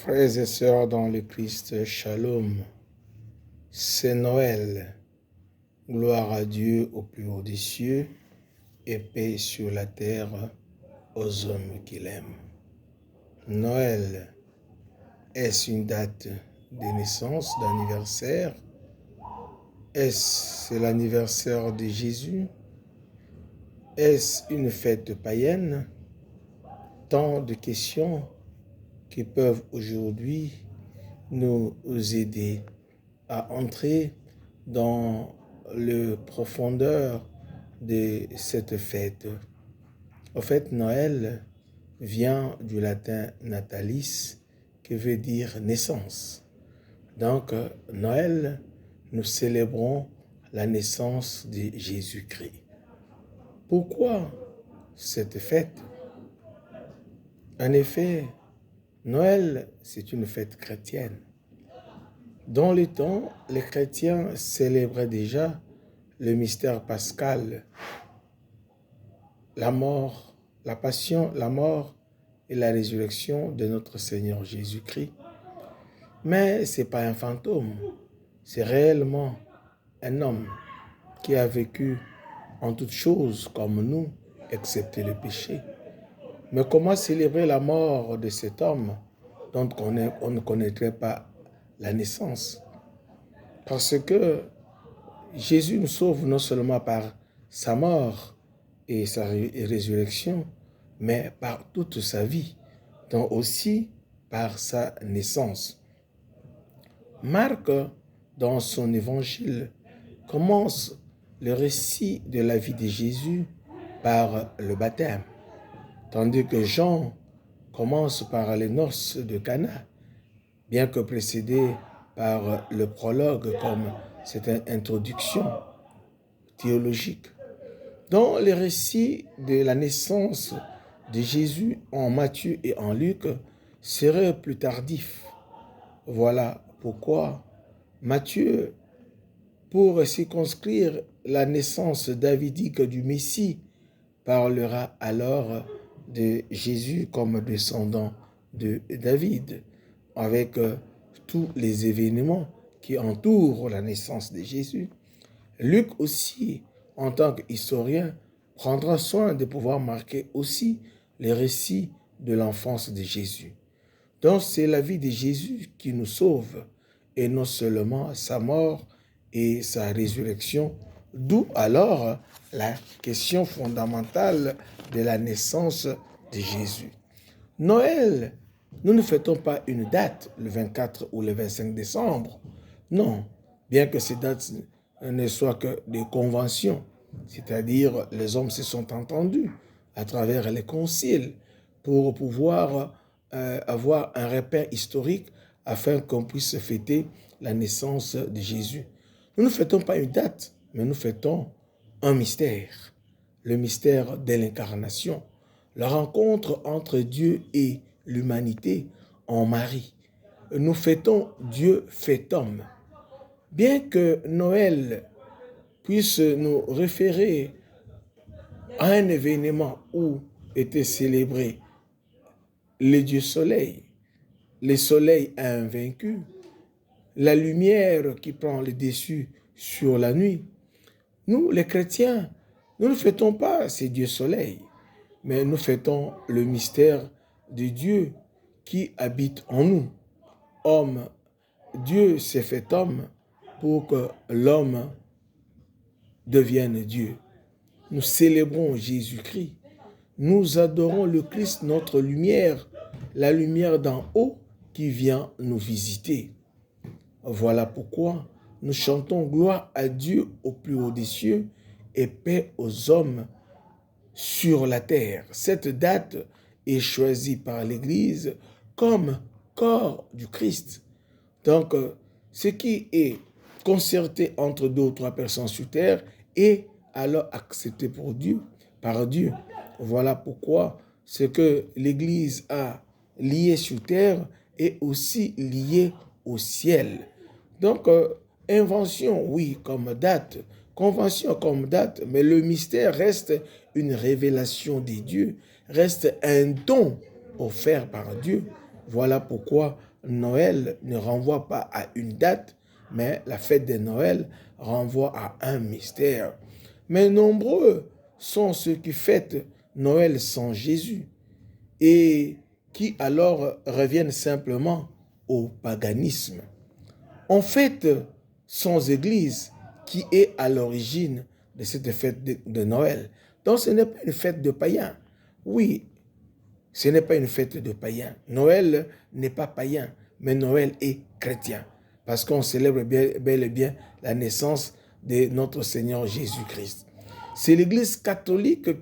Frères et sœurs dans le Christ, Shalom, c'est Noël. Gloire à Dieu au plus haut des cieux et paix sur la terre aux hommes qu'il aime. Noël, est-ce une date de naissance, d'anniversaire? Est-ce l'anniversaire de Jésus? Est-ce une fête païenne? Tant de questions qui peuvent aujourd'hui nous aider à entrer dans le profondeur de cette fête. En fait, Noël vient du latin natalis, qui veut dire naissance. Donc, Noël, nous célébrons la naissance de Jésus-Christ. Pourquoi cette fête? En effet, Noël, c'est une fête chrétienne. Dans le temps, les chrétiens célébraient déjà le mystère pascal, la mort, la passion, la mort et la résurrection de notre Seigneur Jésus-Christ. Mais ce n'est pas un fantôme, c'est réellement un homme qui a vécu en toutes choses comme nous, excepté le péché. Mais comment célébrer la mort de cet homme dont on ne connaîtrait pas la naissance? Parce que Jésus nous sauve non seulement par sa mort et sa résurrection, mais par toute sa vie, donc aussi par sa naissance. Marc, dans son évangile, commence le récit de la vie de Jésus par le baptême, tandis que Jean commence par les noces de Cana, bien que précédé par le prologue comme cette introduction théologique. Dans les récits de la naissance de Jésus en Matthieu et en Luc seraient plus tardifs. Voilà pourquoi Matthieu, pour circonscrire la naissance davidique du Messie, parlera alors de Jésus comme descendant de David, avec tous les événements qui entourent la naissance de Jésus. Luc aussi, en tant qu'historien, prendra soin de pouvoir marquer aussi les récits de l'enfance de Jésus. Donc c'est la vie de Jésus qui nous sauve, et non seulement sa mort et sa résurrection, d'où alors la question fondamentale de la naissance de Jésus. Noël, nous ne fêtons pas une date, le 24 ou le 25 décembre. Non, bien que ces dates ne soient que des conventions, c'est-à-dire les hommes se sont entendus à travers les conciles pour pouvoir avoir un repère historique afin qu'on puisse fêter la naissance de Jésus. Nous ne fêtons pas une date, mais nous fêtons un mystère, le mystère de l'incarnation, la rencontre entre Dieu et l'humanité en Marie. Nous fêtons Dieu fait homme. Bien que Noël puisse nous référer à un événement où était célébré le Dieu soleil, le soleil a vaincu, la lumière qui prend le dessus sur la nuit. Nous, les chrétiens, nous ne fêtons pas ces dieux soleil, mais nous fêtons le mystère de Dieu qui habite en nous. Homme, Dieu s'est fait homme pour que l'homme devienne Dieu. Nous célébrons Jésus-Christ. Nous adorons le Christ, notre lumière, la lumière d'en haut qui vient nous visiter. Voilà pourquoi nous chantons gloire à Dieu au plus haut des cieux et paix aux hommes sur la terre. Cette date est choisie par l'Église comme corps du Christ. Donc, ce qui est concerté entre deux ou trois personnes sur terre est alors accepté par Dieu. Voilà pourquoi ce que l'Église a lié sur terre est aussi lié au ciel. Donc, invention, oui, comme date, convention comme date, mais le mystère reste une révélation des dieux, reste un don offert par Dieu. Voilà pourquoi Noël ne renvoie pas à une date, mais la fête de Noël renvoie à un mystère. Mais nombreux sont ceux qui fêtent Noël sans Jésus et qui alors reviennent simplement au paganisme. On fête sans Église qui est à l'origine de cette fête de Noël. Donc ce n'est pas une fête de païens. Oui, ce n'est pas une fête de païens. Noël n'est pas païen, mais Noël est chrétien. Parce qu'on célèbre bel et bien la naissance de notre Seigneur Jésus-Christ. C'est l'Église catholique